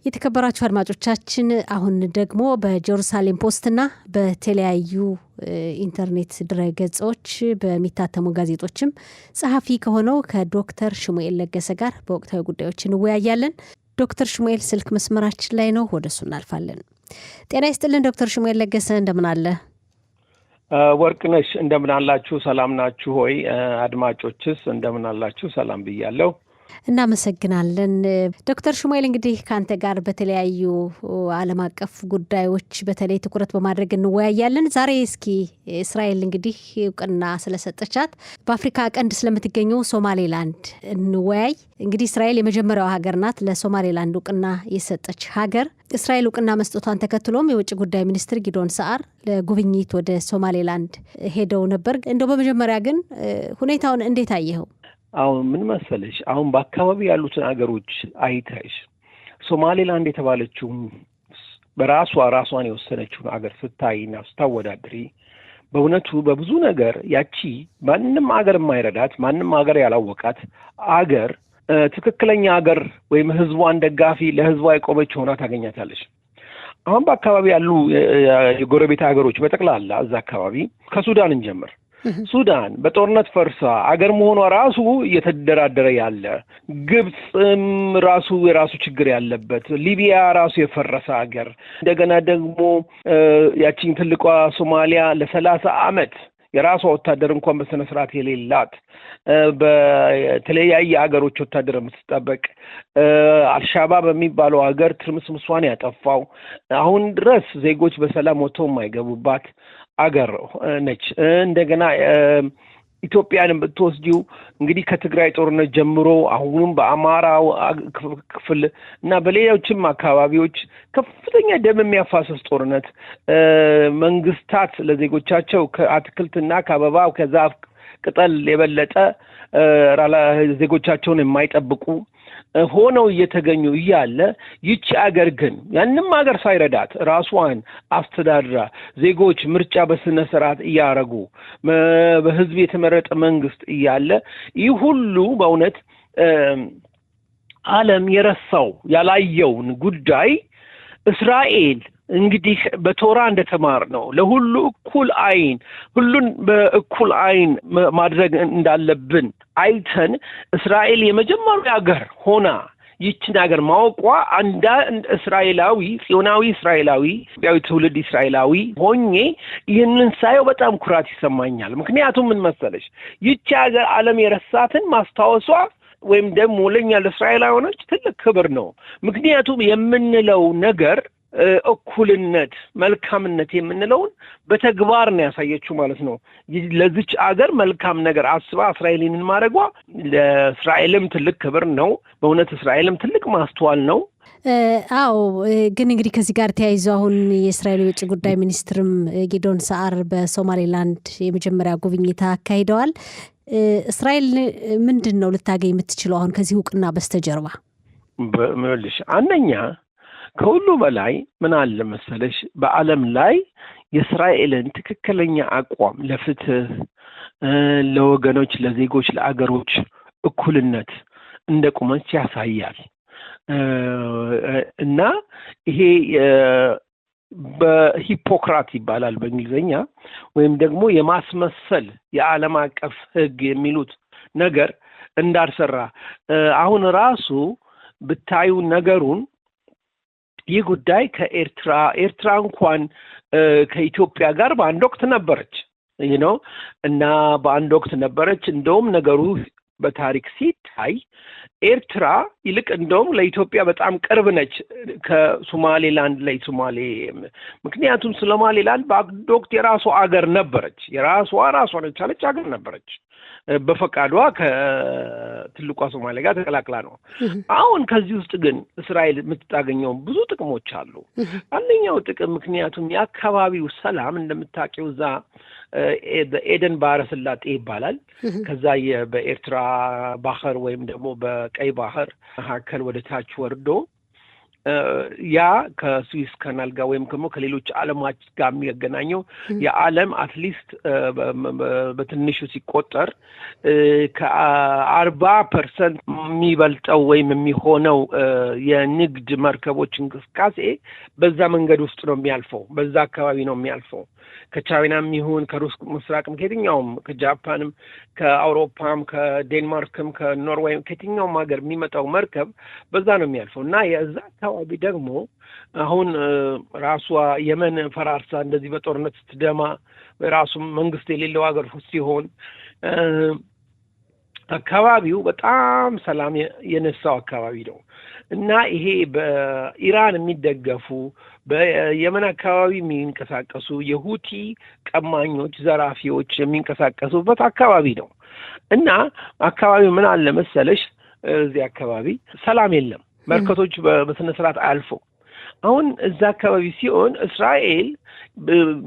የተከበራችሁ አድማጮቻችን አሁን ደግሞ በጀሩሳሌም ፖስትና በተለያዩ ኢንተርኔት ድረገጾች በሚታተሙ ጋዜጦችም ጸሐፊ ከሆነው ከዶክተር ሽሙኤል ለገሰ ጋር በወቅታዊ ጉዳዮች እንወያያለን። ዶክተር ሽሙኤል ስልክ መስመራችን ላይ ነው፣ ወደሱ እናልፋለን። ጤና ይስጥልን ዶክተር ሽሙኤል ለገሰ፣ እንደምን አለ? ወርቅነሽ እንደምን አላችሁ? ሰላም ናችሁ ሆይ? አድማጮችስ እንደምን አላችሁ? ሰላም ብያለሁ። እናመሰግናለን። ዶክተር ሽሙኤል እንግዲህ ከአንተ ጋር በተለያዩ ዓለም አቀፍ ጉዳዮች በተለይ ትኩረት በማድረግ እንወያያለን። ዛሬ እስኪ እስራኤል እንግዲህ እውቅና ስለሰጠቻት በአፍሪካ ቀንድ ስለምትገኘው ሶማሌላንድ እንወያይ። እንግዲህ እስራኤል የመጀመሪያው ሀገር ናት ለሶማሌላንድ እውቅና የሰጠች ሀገር። እስራኤል እውቅና መስጠቷን ተከትሎም የውጭ ጉዳይ ሚኒስትር ጊዶን ሰዓር ለጉብኝት ወደ ሶማሌላንድ ሄደው ነበር። እንደው በመጀመሪያ ግን ሁኔታውን እንዴት አየኸው? አሁን ምን መሰለሽ፣ አሁን በአካባቢ ያሉትን አገሮች አይታይሽ ሶማሌላንድ የተባለችውን ራሷን የወሰነችውን አገር ስታይና ስታወዳድሪ በእውነቱ በብዙ ነገር ያቺ ማንም አገር የማይረዳት ማንም አገር ያላወቃት አገር ትክክለኛ አገር ወይም ህዝቧን ደጋፊ ለህዝቧ የቆመች ሆና ታገኛታለሽ። አሁን በአካባቢ ያሉ የጎረቤት ሀገሮች በጠቅላላ እዛ አካባቢ ከሱዳን እንጀምር። ሱዳን በጦርነት ፈርሳ አገር መሆኗ ራሱ እየተደራደረ ያለ፣ ግብፅም ራሱ የራሱ ችግር ያለበት፣ ሊቢያ ራሱ የፈረሰ አገር፣ እንደገና ደግሞ ያቺን ትልቋ ሶማሊያ ለ30 ዓመት የራሷ ወታደር እንኳን በስነ ስርዓት የሌላት በተለያየ ሀገሮች ወታደር የምትጠበቅ አልሻባብ የሚባለው ሀገር ትርምስምሷን ያጠፋው አሁን ድረስ ዜጎች በሰላም ወጥተው የማይገቡባት አገር ነች። እንደገና ኢትዮጵያንም ብትወስጂው እንግዲህ ከትግራይ ጦርነት ጀምሮ አሁንም በአማራው ክፍል እና በሌሎችም አካባቢዎች ከፍተኛ ደም የሚያፋሰስ ጦርነት፣ መንግስታት ለዜጎቻቸው ከአትክልትና ከአበባ ከዛፍ ቅጠል የበለጠ ዜጎቻቸውን የማይጠብቁ ሆነው እየተገኙ እያለ ይቺ አገር ግን ያንም አገር ሳይረዳት ራሷን አስተዳድራ ዜጎች ምርጫ በስነ ስርዓት እያረጉ በህዝብ የተመረጠ መንግስት እያለ ይህ ሁሉ በእውነት ዓለም የረሳው ያላየውን ጉዳይ እስራኤል እንግዲህ በቶራ እንደተማር ነው ለሁሉ እኩል አይን ሁሉን በእኩል አይን ማድረግ እንዳለብን አይተን እስራኤል የመጀመሪያ ሀገር ሆና ይችን ሀገር ማወቋ አንድ እስራኤላዊ ጽዮናዊ እስራኤላዊ ትውልድ እስራኤላዊ ሆኜ ይህንን ሳየው በጣም ኩራት ይሰማኛል። ምክንያቱም ምን መሰለሽ ይቺ ሀገር ዓለም የረሳትን ማስታወሷ ወይም ደግሞ ለኛ ለእስራኤላውያኖች ትልቅ ክብር ነው። ምክንያቱም የምንለው ነገር እኩልነት፣ መልካምነት የምንለውን በተግባር ነው ያሳየችው ማለት ነው። ለዚች አገር መልካም ነገር አስባ እስራኤልን ማድረጓ ለእስራኤልም ትልቅ ክብር ነው። በእውነት እስራኤልም ትልቅ ማስተዋል ነው። አዎ፣ ግን እንግዲህ ከዚህ ጋር ተያይዞ አሁን የእስራኤል የውጭ ጉዳይ ሚኒስትርም ጊዶን ሰዓር በሶማሌላንድ የመጀመሪያ ጉብኝት አካሂደዋል። እስራኤል ምንድን ነው ልታገኝ የምትችለው አሁን ከዚህ እውቅና በስተጀርባ? በመልሽ አንደኛ ከሁሉ በላይ ምን አለ መሰለሽ፣ በዓለም ላይ የእስራኤልን ትክክለኛ አቋም ለፍትህ፣ ለወገኖች፣ ለዜጎች፣ ለአገሮች እኩልነት እንደቆመች ያሳያል እና ይሄ በሂፖክራት ይባላል በእንግሊዝኛ ወይም ደግሞ የማስመሰል የዓለም አቀፍ ሕግ የሚሉት ነገር እንዳልሰራ አሁን ራሱ ብታዩ ነገሩን ይህ ጉዳይ ኤርትራ እንኳን ከኢትዮጵያ ጋር በአንድ ወቅት ነበረች እና በአንድ ወቅት ነበረች። እንደውም ነገሩ በታሪክ ሲታይ ኤርትራ ይልቅ እንደውም ለኢትዮጵያ በጣም ቅርብ ነች ከሶማሌላንድ ላይ ሶማሌ። ምክንያቱም ሶማሌላንድ በአንድ ወቅት የራሷ አገር ነበረች፣ ራሷን የቻለች አገር ነበረች። በፈቃዷ ከትልቋ ሶማሊያ ጋር ተቀላቅላ ነው። አሁን ከዚህ ውስጥ ግን እስራኤል የምታገኘው ብዙ ጥቅሞች አሉ። አንደኛው ጥቅም ምክንያቱም የአካባቢው ሰላም እንደምታውቂው እዛ በኤደን ባህረ ሰላጤ ይባላል። ከዛ በኤርትራ ባህር ወይም ደግሞ በቀይ ባህር መካከል ወደ ታች ወርዶ ያ ከስዊስ ካናል ጋር ወይም ደግሞ ከሌሎች ዓለማች ጋር የሚገናኘው የዓለም አትሊስት በትንሹ ሲቆጠር ከ40% የሚበልጠው ወይም የሚሆነው የንግድ መርከቦች እንቅስቃሴ በዛ መንገድ ውስጥ ነው የሚያልፈው፣ በዛ አካባቢ ነው የሚያልፈው። ከቻይናም ይሁን ከሩስ ምስራቅም ከየትኛውም ከጃፓንም ከአውሮፓም ከዴንማርክም ከኖርዌይም ከየትኛውም ሀገር የሚመጣው መርከብ በዛ ነው የሚያልፈው እና የዛ አካባቢ ደግሞ አሁን ራሷ የመን ፈራርሳ እንደዚህ በጦርነት ስትደማ ራሱ መንግስት የሌለው ሀገር ሲሆን አካባቢው በጣም ሰላም የነሳው አካባቢ ነው እና ይሄ በኢራን የሚደገፉ በየመን አካባቢ የሚንቀሳቀሱ የሁቲ ቀማኞች ዘራፊዎች የሚንቀሳቀሱበት አካባቢ ነው እና አካባቢው ምን አለ መሰለሽ እዚህ አካባቢ ሰላም የለም። መርከቶች በስነ ስርዓት አልፈው አሁን እዛ አካባቢ ሲሆን እስራኤል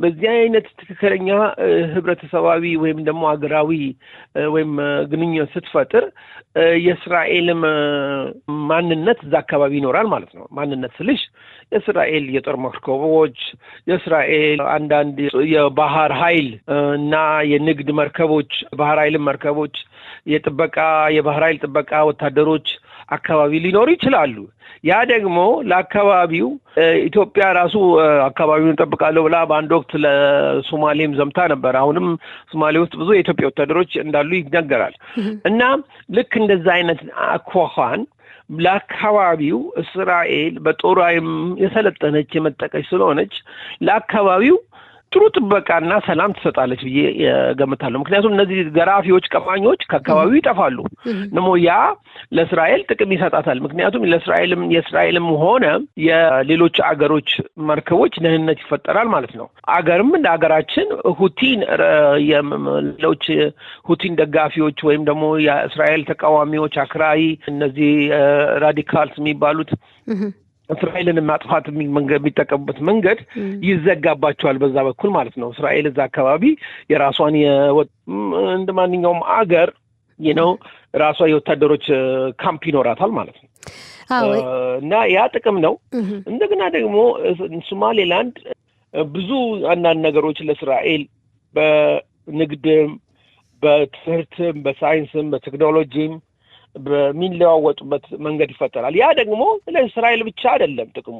በዚህ አይነት ትክክለኛ ህብረተሰባዊ ወይም ደግሞ ሀገራዊ ወይም ግንኙነት ስትፈጥር የእስራኤልም ማንነት እዛ አካባቢ ይኖራል ማለት ነው። ማንነት ስልሽ የእስራኤል የጦር መርከቦች፣ የእስራኤል አንዳንድ የባህር ኃይል እና የንግድ መርከቦች፣ ባህር ኃይልም መርከቦች፣ የባህር ኃይል ጥበቃ ወታደሮች አካባቢ ሊኖሩ ይችላሉ። ያ ደግሞ ለአካባቢው ኢትዮጵያ ራሱ አካባቢውን ጠብቃለሁ ብላ በአንድ ወቅት ለሶማሌም ዘምታ ነበር። አሁንም ሶማሌ ውስጥ ብዙ የኢትዮጵያ ወታደሮች እንዳሉ ይነገራል። እና ልክ እንደዛ አይነት አኳኋን ለአካባቢው እስራኤል በጦሯም የሰለጠነች የመጠቀች ስለሆነች ለአካባቢው ጥሩ ጥበቃና ሰላም ትሰጣለች ብዬ ገምታለሁ። ምክንያቱም እነዚህ ገራፊዎች ቀማኞች ከአካባቢው ይጠፋሉ። ደግሞ ያ ለእስራኤል ጥቅም ይሰጣታል። ምክንያቱም የእስራኤልም ሆነ የሌሎች አገሮች መርከቦች ደህንነት ይፈጠራል ማለት ነው። አገርም እንደ አገራችን ሌሎች ሁቲን ደጋፊዎች ወይም ደግሞ የእስራኤል ተቃዋሚዎች አክራሪ እነዚህ ራዲካልስ የሚባሉት እስራኤልን ማጥፋት የሚጠቀሙበት መንገድ ይዘጋባቸዋል በዛ በኩል ማለት ነው። እስራኤል እዛ አካባቢ የራሷን እንደ ማንኛውም አገር ራሷ የወታደሮች ካምፕ ይኖራታል ማለት ነው። እና ያ ጥቅም ነው። እንደገና ደግሞ ሶማሌላንድ ብዙ አንዳንድ ነገሮች ለእስራኤል በንግድም፣ በትምህርትም፣ በሳይንስም፣ በቴክኖሎጂም በሚለዋወጡበት መንገድ ይፈጠራል። ያ ደግሞ ለእስራኤል ብቻ አይደለም ጥቅሙ፣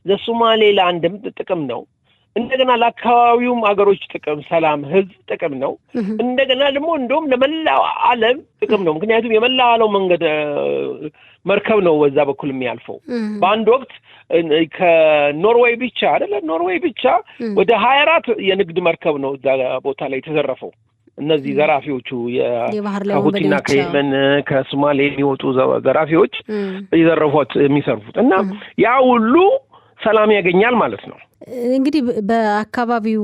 ለሶማሌላንድም ጥቅም ነው። እንደገና ለአካባቢውም አገሮች ጥቅም፣ ሰላም፣ ህዝብ ጥቅም ነው። እንደገና ደግሞ እንደውም ለመላው ዓለም ጥቅም ነው። ምክንያቱም የመላው ዓለም መንገድ መርከብ ነው በዛ በኩል የሚያልፈው። በአንድ ወቅት ከኖርዌይ ብቻ ኖርዌይ ብቻ ወደ 24 የንግድ መርከብ ነው እዛ ቦታ ላይ የተዘረፈው። እነዚህ ዘራፊዎቹ ከሁቲና ከየመን ከሶማሌ የሚወጡ ዘራፊዎች ይዘረፉት የሚሰርፉት እና ያ ሁሉ ሰላም ያገኛል ማለት ነው። እንግዲህ በአካባቢው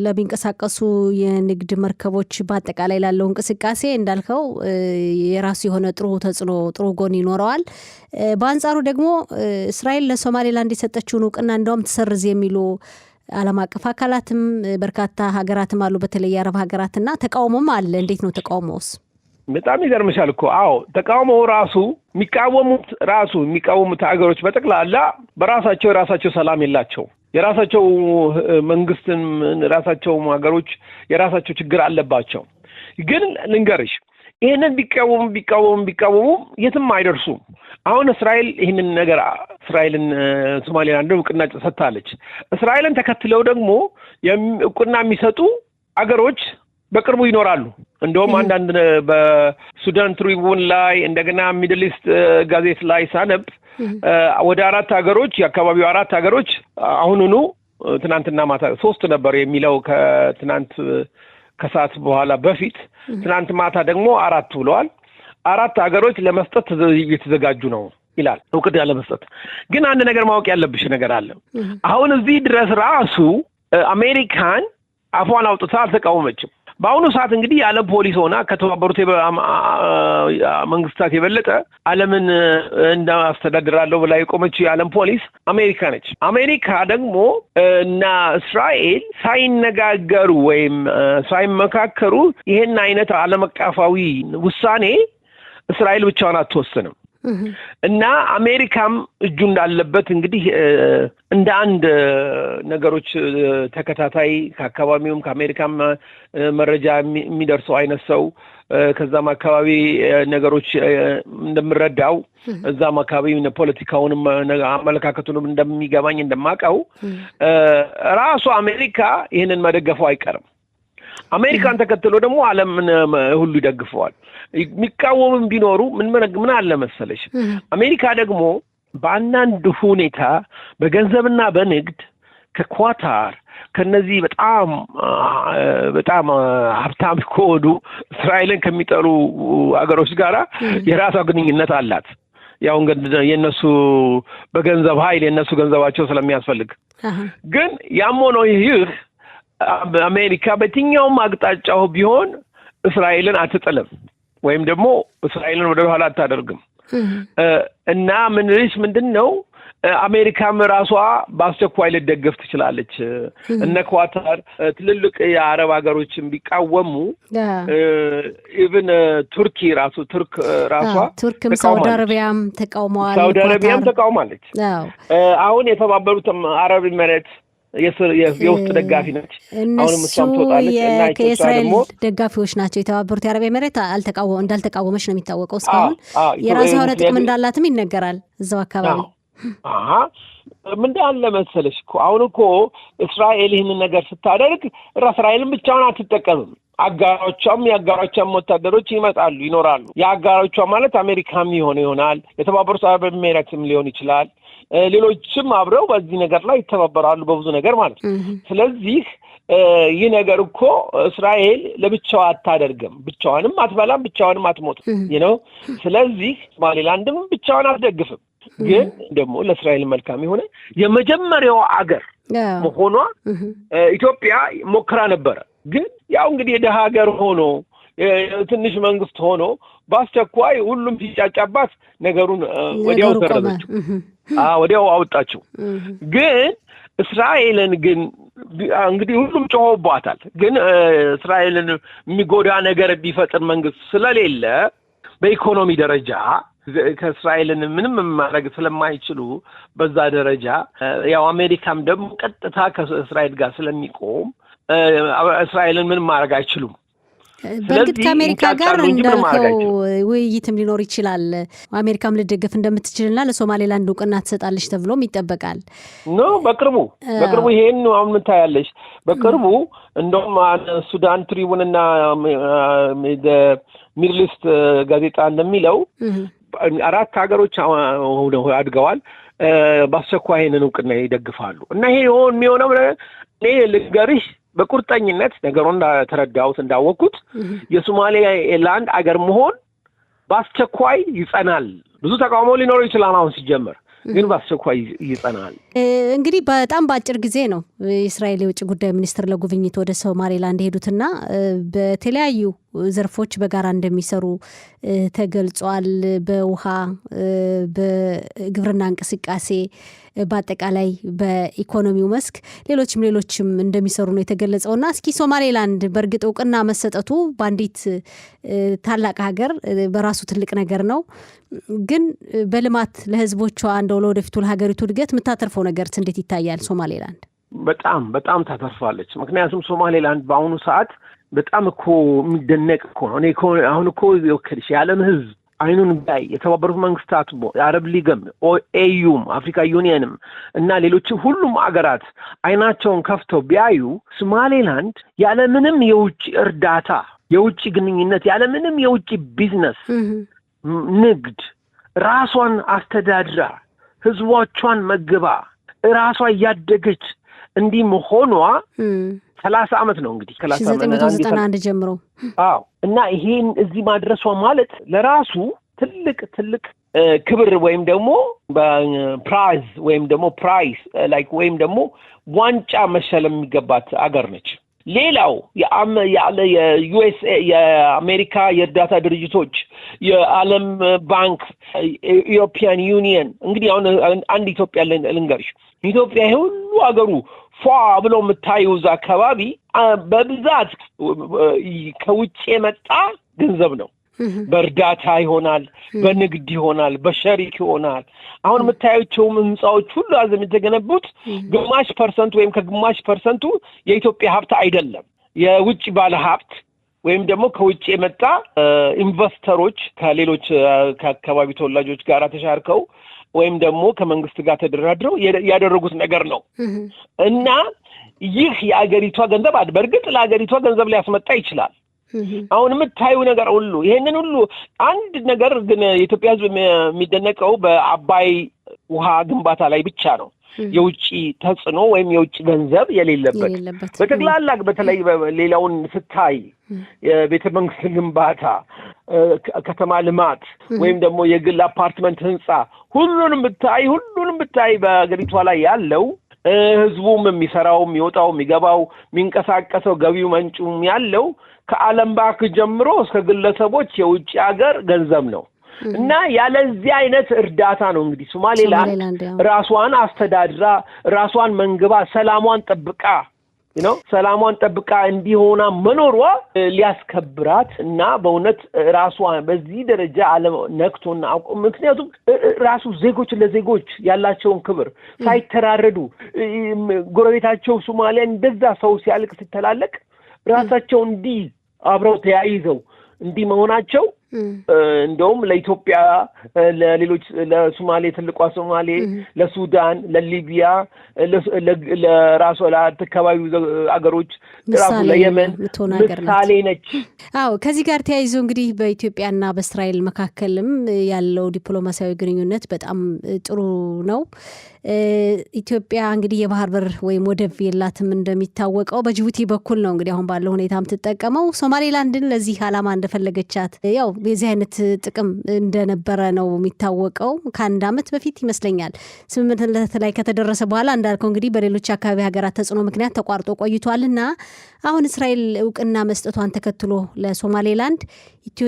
ለሚንቀሳቀሱ የንግድ መርከቦች በአጠቃላይ ላለው እንቅስቃሴ እንዳልከው የራሱ የሆነ ጥሩ ተጽዕኖ፣ ጥሩ ጎን ይኖረዋል። በአንጻሩ ደግሞ እስራኤል ለሶማሌላንድ የሰጠችውን እውቅና እንደውም ትሰርዝ የሚሉ ዓለም አቀፍ አካላትም በርካታ ሀገራትም አሉ፣ በተለይ የአረብ ሀገራትና ተቃውሞም አለ። እንዴት ነው ተቃውሞውስ? በጣም ይገርምሻል እኮ። አዎ ተቃውሞው የሚቃወሙት ሀገሮች በጠቅላላ የራሳቸው ሰላም የላቸው። የራሳቸው መንግስትን ራሳቸው ሀገሮች የራሳቸው ችግር አለባቸው። ግን ልንገርሽ ይሄንን ቢቃወሙ የትም አይደርሱም። አሁን እስራኤል ይህንን ነገር ሶማሌላንድ እውቅና ሰጥታለች። እስራኤልን ተከትለው ደግሞ እውቅና የሚሰጡ አገሮች በቅርቡ ይኖራሉ። እንደውም አንዳንድ በሱዳን ትሪቡን ላይ እንደገና ሚድል ኢስት ጋዜት ላይ ሳነብ ወደ 4 ሀገሮች የአካባቢው 4 ሀገሮች አሁኑኑ ትናንትና ማታ 3 ነበር የሚለው ከትናንት ከሰዓት በኋላ በፊት ትናንት ማታ ደግሞ 4 ብለዋል። 4 ሀገሮች ለመስጠት እየተዘጋጁ ነው ይላል እውቅና ለመስጠት። ግን አንድ ነገር ማወቅ ያለብሽ ነገር አለ። አሁን እዚህ ድረስ ራሱ አሜሪካን አፏን አውጥታ አልተቃወመችም። በአሁኑ ሰዓት እንግዲህ የዓለም ፖሊስ ሆና ከተባበሩት መንግስታት የበለጠ ዓለምን እንዳስተዳድራለሁ ብላ የቆመችው የዓለም ፖሊስ አሜሪካ ነች። አሜሪካ ደግሞ እና እስራኤል ሳይነጋገሩ ወይም ሳይመካከሩ ይሄን አይነት ዓለም አቀፋዊ ውሳኔ እስራኤል ብቻዋን አትወስንም። እና አሜሪካም እጁ እንዳለበት እንግዲህ እንደ አንድ ነገሮች ተከታታይ ከአካባቢውም ከአሜሪካም መረጃ የሚደርሰው አይነት ሰው ከዛም አካባቢ ነገሮች እንደምረዳው እዛም አካባቢ ፖለቲካውንም አመለካከቱንም እንደሚገባኝ እንደማቀው ራሱ አሜሪካ ይሄንን መደገፉ አይቀርም። አሜሪካን ተከትሎ ደግሞ ዓለምን ሁሉ ይደግፈዋል። የሚቃወምም ቢኖሩ ምን አለ መሰለሽ አሜሪካ ደግሞ በአንዳንድ ሁኔታ በገንዘብና በንግድ ከኳታር ከነዚህ በጣም ሀብታም ከሆኑ እስራኤልን ከሚጠሉ አገሮች ጋራ የራሷ ግንኙነት አላት። ያው እንግዲህ የነሱ በገንዘብ ኃይል የነሱ ገንዘባቸው ስለሚያስፈልግ ግን ያም ሆኖ ይህ አሜሪካ በየትኛውም አቅጣጫው ቢሆን እስራኤልን አትጥልም ወይም ደግሞ እስራኤልን ወደ ኋላ አታደርግም። እና ምንድነው አሜሪካም ራሷ በአስቸኳይ ልትደግፍ ትችላለች። እነ ኳታር ትልልቅ የአረብ ሀገሮችን ቢቃወሙ ኢቭን ቱርክ ራሷ ቱርክም ሳውዲ አረቢያም ተቃውመዋል። ሳውዲ አረቢያም ተቃውማለች። አሁን የተባበሩት አረብ ኤሚሬት የውስጥ ደጋፊ ነች። አሁንም እሷም ትወጣለች እና የእስራኤል ደጋፊዎች ናቸው። የተባበሩት የአረብ ኤሚሬት እንዳልተቃወመች ነው የሚታወቀው። እስካሁን የራሷ የሆነ ጥቅም እንዳላትም ይነገራል እዛው አካባቢ። ምንድን አለ መሰለሽ እኮ አሁን እኮ እስራኤል ይህንን ነገር ስታደርግ እስራኤልን ብቻውን አትጠቀምም። የአጋሮቿም ወታደሮች ይኖራሉ። የአጋሮቿ ማለት አሜሪካም ይሆናል፣ የተባበሩት አረብ ኤሚሬትም ሊሆን ይችላል። ሌሎችም አብረው በዚህ ነገር ላይ ይተባበራሉ በብዙ ነገር ማለት ነው። ስለዚህ ይህ ነገር እኮ እስራኤል ለብቻዋ አታደርግም፣ ብቻዋንም አትበላም፣ ብቻዋንም አትሞትም ነው። ስለዚህ ሶማሌላንድም ብቻዋን አትደግፍም። ግን ደግሞ ለእስራኤል መልካም የሆነ የመጀመሪያው አገር መሆኗ ኢትዮጵያ ሞክራ ነበረ። ግን ያው እንግዲህ የደሃ ሀገር ሆኖ ትንሽ መንግስት ሆኖ በአስቸኳይ ሁሉም ሲጫጫባት ነገሩን ወዲያው ተረደችው፣ ወዲያው አወጣችው። ግን እስራኤልን ግን እንግዲህ ሁሉም ጮሆባታል። ግን እስራኤልን የሚጎዳ ነገር ቢፈጥር መንግስት ስለሌለ በኢኮኖሚ ደረጃ ከእስራኤልን ምንም ማድረግ ስለማይችሉ በዛ ደረጃ ያው አሜሪካም ደግሞ ቀጥታ ከእስራኤል ጋር ስለሚቆም እስራኤልን ምንም ማድረግ አይችሉም። በእርግጥ ከአሜሪካ ጋር እንዳልከው ውይይትም ሊኖር ይችላል። አሜሪካም ልደግፍ እንደምትችልና ለሶማሌላንድ እውቅና ትሰጣለች ተብሎም ይጠበቃል። በቅርቡ ይሄን አሁን ምን ታያለሽ? በቅርቡ እንደውም ሱዳን ትሪቡን እና ሚድል ኢስት ጋዜጣ እንደሚለው 4 ሀገሮች አድገዋል፣ በአስቸኳይ ይሄንን እውቅና ይደግፋሉ። እና ይሄ የሚሆነው እኔ ልንገርሽ በቁርጠኝነት ነገሩን እንዳወቅኩት የሶማሌላንድ አገር መሆን በአስቸኳይ ይጸናል። ብዙ ተቃውሞ ሊኖር ይችላል አሁን ሲጀመር፣ ግን በአስቸኳይ ይጸናል። እንግዲህ በጣም በአጭር ጊዜ ነው የእስራኤል የውጭ ጉዳይ ሚኒስትር ለጉብኝት ወደ ሶማሌላንድ ሄዱትና በተለያዩ ዘርፎች በጋራ እንደሚሰሩ ተገልጿል። በውሃ፣ በግብርና እንቅስቃሴ፣ በአጠቃላይ በኢኮኖሚው መስክ ሌሎችም እንደሚሰሩ ነው የተገለጸውና እስኪ ሶማሌላንድ በእርግጥ እውቅና መሰጠቱ በአንዲት ታላቅ ሀገር በራሱ ትልቅ ነገር ነው። ግን በልማት ለህዝቦቿ እንደው ለወደፊቱ ለሀገሪቱ እድገት የምታተርፈው ነገር እንዴት ይታያል? ሶማሌላንድ በጣም ታተርፋለች። ምክንያቱም ሶማሌላንድ በአሁኑ ሰዓት በጣም እኮ የሚደነቅ እኮ ነው። እኔ አሁን እኮ ይወክልሽ የዓለም ህዝብ አይኑን ባይ የተባበሩት መንግስታት፣ የአረብ ሊግም፣ ኤዩም፣ አፍሪካ ዩኒየንም እና ሌሎችም ሁሉም አገራት አይናቸውን ከፍተው ቢያዩ ሶማሌላንድ ያለምንም የውጭ እርዳታ፣ የውጭ ግንኙነት፣ ያለምንም የውጭ ቢዝነስ ንግድ ራሷን አስተዳድራ ህዝቦቿን መግባ ራሷ እያደገች እንዲህ መሆኗ 30 ዓመት ነው እንግዲህ ከ1991 ጀምሮ። እና ይሄን እዚህ ማድረሷ ማለት ለራሱ ትልቅ ክብር ወይም ደግሞ በፕራይዝ ወይም ደግሞ ፕራይስ ላይክ ወይም ደግሞ ዋንጫ መሸለም የሚገባት አገር ነች። ሌላው የዩኤስኤ የአሜሪካ የእርዳታ ድርጅቶች፣ የዓለም ባንክ፣ ዩሮፒያን ዩኒየን እንግዲህ አሁን አንድ ኢትዮጵያ ልንገርሽ። ኢትዮጵያ ይሄ ሁሉ አገሩ ፏ ብሎ የምታየው እዛ አካባቢ በብዛት ከውጭ የመጣ ገንዘብ ነው። በእርዳታ ይሆናል፣ በንግድ ይሆናል፣ በሸሪክ ይሆናል። አሁን የምታያቸው ህንጻዎች ሁሉ አዘም የተገነቡት ግማሽ ፐርሰንት ወይም ከግማሽ ፐርሰንቱ የኢትዮጵያ ሀብት አይደለም። የውጭ ባለ ሀብት ወይም ደግሞ ከውጭ የመጣ ኢንቨስተሮች ከሌሎች ከአካባቢ ተወላጆች ጋር ተሻርከው ወይም ደግሞ ከመንግስት ጋር ተደራድረው ያደረጉት ነገር ነው እና ይህ የአገሪቷ ገንዘብ በእርግጥ ለአገሪቷ ገንዘብ ሊያስመጣ ይችላል። አሁን የምታዩ ነገር ሁሉ ይሄንን ሁሉ አንድ ነገር ግን የኢትዮጵያ ህዝብ የሚደነቀው በአባይ ውሃ ግንባታ ላይ ብቻ ነው። የውጭ ተጽዕኖ ወይም የውጭ ገንዘብ የሌለበት በተግላላ በተለይ ሌላውን ስታይ የቤተ መንግስት ግንባታ፣ ከተማ ልማት ወይም ደግሞ የግል አፓርትመንት ህንጻ ሁሉንም ብታይ በአገሪቷ ላይ ያለው ህዝቡም የሚሰራው የሚወጣው የሚገባው የሚንቀሳቀሰው ገቢው መንጩም ያለው ከዓለም ባንክ ጀምሮ እስከ ግለሰቦች የውጭ ሀገር ገንዘብ ነው እና ያለዚህ አይነት እርዳታ ነው እንግዲህ ሶማሌላንድ ራሷን አስተዳድራ ራሷን መንግባ ሰላሟን ጠብቃ እንዲሆና መኖሯ ሊያስከብራት እና በእውነት ራሷን በዚህ ደረጃ ዓለም ነክቶና ምክንያቱም ራሱ ዜጎች ለዜጎች ያላቸውን ክብር ሳይተራረዱ ጎረቤታቸው ሶማሊያ እንደዛ ሰው ሲያልቅ ሲተላለቅ ራሳቸው እንዲህ አብረው ተያይዘው እንዲህ መሆናቸው እንደውም ለኢትዮጵያ ለሌሎች ለሶማሌ ትልቋ ሶማሌ ለሱዳን ለሊቢያ ለራሷ ለአካባቢው አገሮች ራሱ ለየመን ምሳሌ ነች። አዎ ከዚህ ጋር ተያይዞ እንግዲህ በኢትዮጵያና በእስራኤል መካከልም ያለው ዲፕሎማሲያዊ ግንኙነት በጣም ጥሩ ነው። ኢትዮጵያ እንግዲህ የባህር በር ወይም ወደብ የላትም እንደሚታወቀው በጅቡቲ በኩል ነው እንግዲህ አሁን ባለው ሁኔታ የምትጠቀመው። ሶማሌላንድን ለዚህ ዓላማ እንደፈለገቻት ያው የዚህ አይነት ጥቅም እንደነበረ ነው የሚታወቀው። ከአንድ ዓመት በፊት ይመስለኛል ስምምነት ላይ ከተደረሰ በኋላ እንዳልከው እንግዲህ በሌሎች አካባቢ ሀገራት ተጽዕኖ ምክንያት ተቋርጦ ቆይቷልና አሁን እስራኤል እውቅና መስጠቷን ተከትሎ ለሶማሌላንድ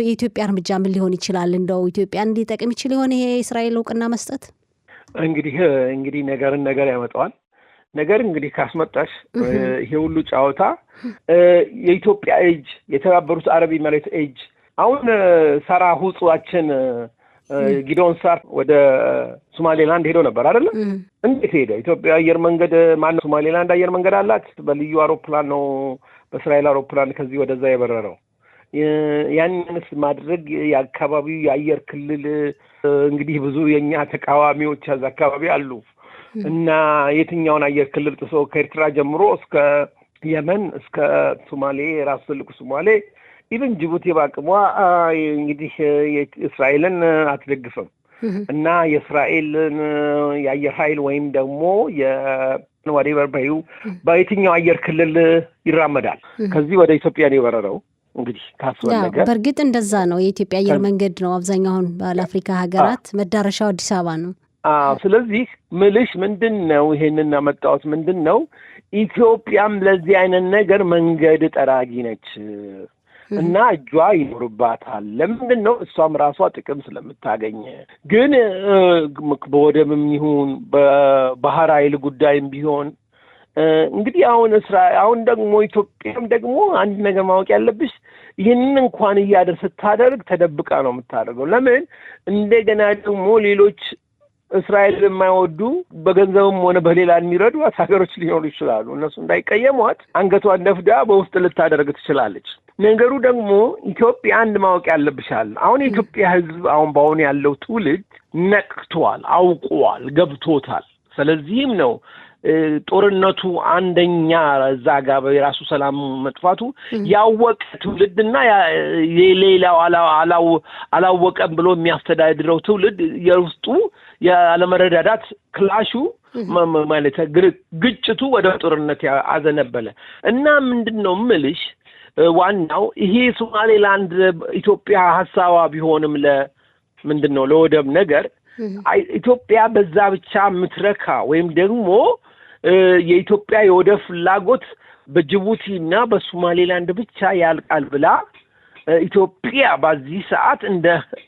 የኢትዮጵያ እርምጃ ምን ሊሆን ይችላል? እንደው ኢትዮጵያን ሊጠቅም ይችል ይሆን ይሄ እስራኤል እውቅና መስጠት? እንግዲህ ነገር ያመጣዋል። ነገር እንግዲህ ካስመጣሽ ይሄ ሁሉ ጫወታ የኢትዮጵያ እጅ የተባበሩት አረብ ኤሚሬት እጅ አሁን ሳራ ሁጽዋችን ጊዶን ሳር ወደ ሶማሌላንድ ሄዶ ነበር አይደል? እንዴት ሄደ? ኢትዮጵያ አየር መንገድ ማነው ሶማሌላንድ አየር መንገድ አላት። በልዩ አውሮፕላን ነው በእስራኤል አውሮፕላን ከዚህ ወደዛ የበረረው። ያንንስ ማድረግ የአካባቢው የአየር ክልል እንግዲህ ብዙ የኛ ተቃዋሚዎች እዛ አካባቢ አሉ እና የትኛውን አየር ክልል ጥሶ ከኤርትራ ጀምሮ እስከ የመን እስከ ሶማሌ ራሱ ትልቁ ሶማሌ ኢቭን ጅቡቲ ባቅሟ እንግዲህ እስራኤልን አትደግፍም እና የእስራኤልን የአየር ኃይል ወይም ደግሞ የወደበር በየትኛው አየር ክልል ይራመዳል? ከዚህ ወደ ኢትዮጵያ ነው የበረረው። እንግዲህ ካስፈለገ በእርግጥ እንደዛ ነው። የኢትዮጵያ አየር መንገድ ነው አብዛኛውን በአፍሪካ ሀገራት መዳረሻው አዲስ አበባ ነው። ስለዚህ ምልሽ ምንድነው ይሄንን አመጣሁት ምንድነው ኢትዮጵያም ለዚህ አይነት ነገር መንገድ ጠራጊ ነች እና እጇ ይኖርባታል። ለምንድን ነው? እሷም ራሷ ጥቅም ስለምታገኝ። ግን በወደብም ይሁን በባህር ኃይል ጉዳይም ቢሆን እንግዲህ አሁን ደግሞ ኢትዮጵያም ደግሞ አንድ ነገር ማወቅ ያለብሽ ይህንን እንኳን ስታደርግ ተደብቃ ነው የምታደርገው። ለምን? እንደገና ደግሞ ሌሎች እስራኤል የማይወዱ በገንዘብም ሆነ በሌላ የሚረዱ ሀገሮች ሊኖሩ ይችላሉ። እነሱ እንዳይቀየሟት አንገቷን ደፍዳ በውስጥ ልታደርግ ትችላለች። ነገሩ ደግሞ ኢትዮጵያ አንድ ማወቅ ያለብሻል። አሁን የኢትዮጵያ ሕዝብ በአሁን ያለው ትውልድ ነቅቷል፣ አውቋል፣ ገብቶታል። ስለዚህም ነው ጦርነቱ አንደኛ እዛ ጋር የራሱ ሰላም መጥፋቱ ያወቀ ትውልድና የሌላው አላወቀም ብሎ የሚያስተዳድረው ትውልድ የውስጡ ያለመረዳዳት ክላሹ ማለት ግጭቱ ወደ ጦርነት ያዘነበለ እና ምንድነው ምልሽ ዋናው ይሄ ሶማሌላንድ ኢትዮጵያ ሐሳባ ቢሆንም ለምንድነው ለወደብ ነገር ኢትዮጵያ በዛ ብቻ ምትረካ ወይም ደግሞ የኢትዮጵያ የወደብ ፍላጎት በጅቡቲና በሶማሌላንድ ብቻ ያልቃል ብላ ኢትዮጵያ በዚህ ሰዓት እንደ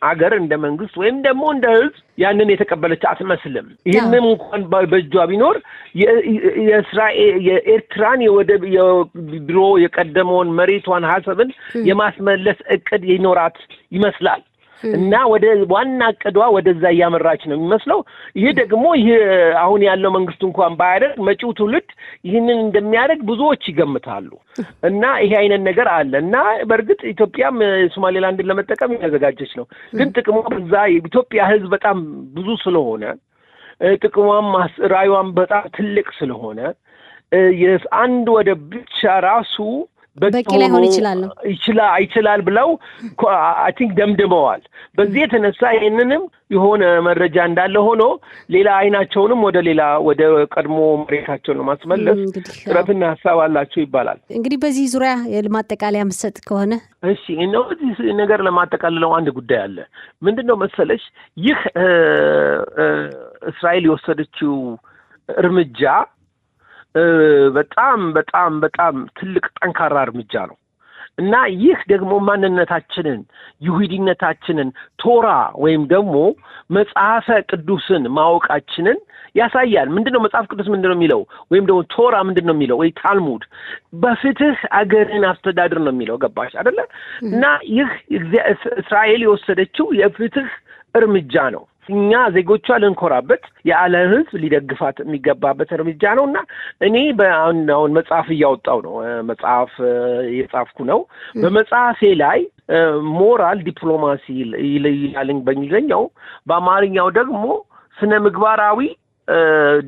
አገር እንደ መንግስት ወይም ደግሞ እንደ ህዝብ ያንን የተቀበለች አትመስልም። ይህንን እንኳን በእጇ ቢኖር የኤርትራን የወደብ ድሮ የቀደመውን መሬቷን ሀሳብን የማስመለስ እቅድ ይኖራት ይመስላል እና ወደ ዋና እቅዷ ወደዛ እያመራች ነው የሚመስለው። ይሄ ደግሞ ይሄ አሁን ያለው መንግስት እንኳን ባያደርግ መጪው ትውልድ ይህንን እንደሚያደርግ ብዙዎች ይገምታሉ። እና ይሄ አይነት ነገር አለ እና በእርግጥ ኢትዮጵያም ሶማሌላንድን ለመጠቀም ያዘጋጀች ነው። ግን ጥቅሟ በዛ የኢትዮጵያ ህዝብ በጣም ብዙ ስለሆነ ጥቅሟም ራዕዩዋም በጣም ትልቅ ስለሆነ አንድ ወደብ ብቻ ራሱ በቂ ላይሆን ይችላል ብለው አይ ቲንክ ደምድመዋል። በዚህ የተነሳ ይሄንንም የሆነ መረጃ እንዳለ ሆኖ ሌላ አይናቸውንም ወደ ቀድሞ መሬታቸውን ለማስመለስ ጥረትና ሐሳብ አላቸው ይባላል። እንግዲህ በዚህ ዙሪያ ለማጠቃለያ መስጠት ከሆነ እሺ ነው እዚህ ነገር ለማጠቃለለው አንድ ጉዳይ አለ። ምንድነው መሰለሽ ይህ እስራኤል የወሰደችው እርምጃ በጣም በጣም በጣም ትልቅ ጠንካራ እርምጃ ነው እና ይህ ደግሞ ማንነታችንን ይሁዲነታችንን ቶራ ወይም ደግሞ መጽሐፈ ቅዱስን ማወቃችንን ያሳያል። ምንድነው መጽሐፍ ቅዱስ ምንድነው የሚለው ወይም ደግሞ ቶራ ምንድነው የሚለው ወይ ታልሙድ በፍትህ አገርን አስተዳድር ነው የሚለው። ገባሽ አይደለ? እና ይህ እስራኤል የወሰደችው የፍትህ እርምጃ ነው። እኛ ዜጎቿ ልንኮራበት የዓለም ሕዝብ ሊደግፋት የሚገባበት እርምጃ ነውና እኔ አሁን መጽሐፍ እያወጣው ነው። መጽሐፍ እየጻፍኩ ነው። በመጽሐፌ ላይ ሞራል ዲፕሎማሲ ይላል በእንግሊዝኛው፣ በአማርኛው ደግሞ ስነ ምግባራዊ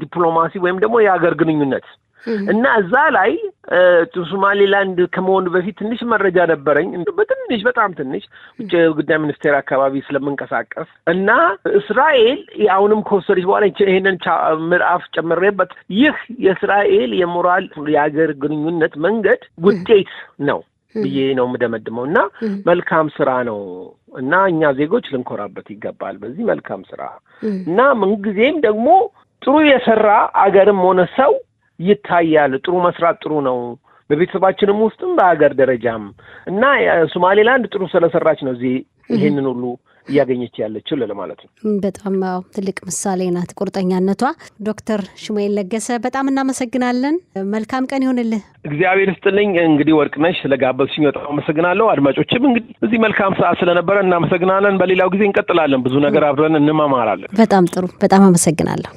ዲፕሎማሲ ወይም ደግሞ የሀገር ግንኙነት እና እዛ ላይ ሶማሌላንድ ከመሆኑ በፊት ትንሽ መረጃ ነበረኝ። በጣም ትንሽ ውጭ ጉዳይ ሚኒስቴር አካባቢ ስለምንቀሳቀስ እና እስራኤል አሁንም ከወሰደች በኋላ ይሄንን ምዕራፍ ጨምሬበት ይህ የእስራኤል የሞራል የሀገር ግንኙነት መንገድ ውጤት ነው ብዬ ነው የምደመድመው እና መልካም ስራ ነው እና እኛ ዜጎች ልንኮራበት ይገባል በዚህ መልካም ስራ እና ምንጊዜም ደግሞ ጥሩ የሰራ አገርም ሆነ ሰው ይታያል። ጥሩ መስራት ጥሩ ነው በቤተሰባችንም ውስጥም በአገር ደረጃም እና ሶማሌላንድ ጥሩ ስለሰራች ነው እዚህ ይሄንን ሁሉ እያገኘች ያለችው ለማለት ነው። በጣም ትልቅ ምሳሌ ናት ቁርጠኛነቷ። ዶክተር ሽሙኤል ለገሰ በጣም እናመሰግናለን። መልካም ቀን ይሁንልህ። እግዚአብሔር ይስጥልኝ። እንግዲህ ወርቅነሽ ስለጋበዝሽኝ በጣም አመሰግናለሁ። አድማጮችም እንግዲህ እዚህ መልካም ሰዓት ስለነበረ እናመሰግናለን። በሌላው ጊዜ እንቀጥላለን። ብዙ ነገር አብረን እንማማራለን። በጣም ጥሩ። በጣም አመሰግናለሁ።